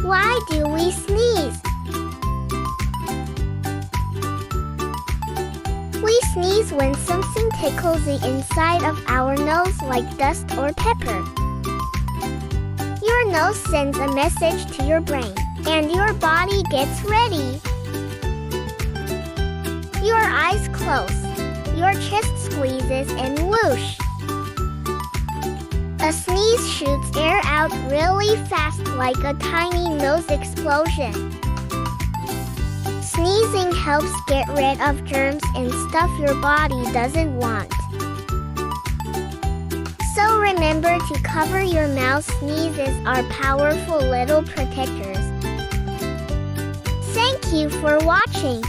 Why do we sneeze? We sneeze when something tickles the inside of our nose like dust or pepper. Your nose sends a message to your brain, and your body gets ready. Your eyes close, your chest squeezes and whoosh. A sneeze shoots air out really fast like a tiny nose explosion. Sneezing helps get rid of germs and stuff your body doesn't want. So remember to cover your mouth. Sneezes are powerful little protectors. Thank you for watching.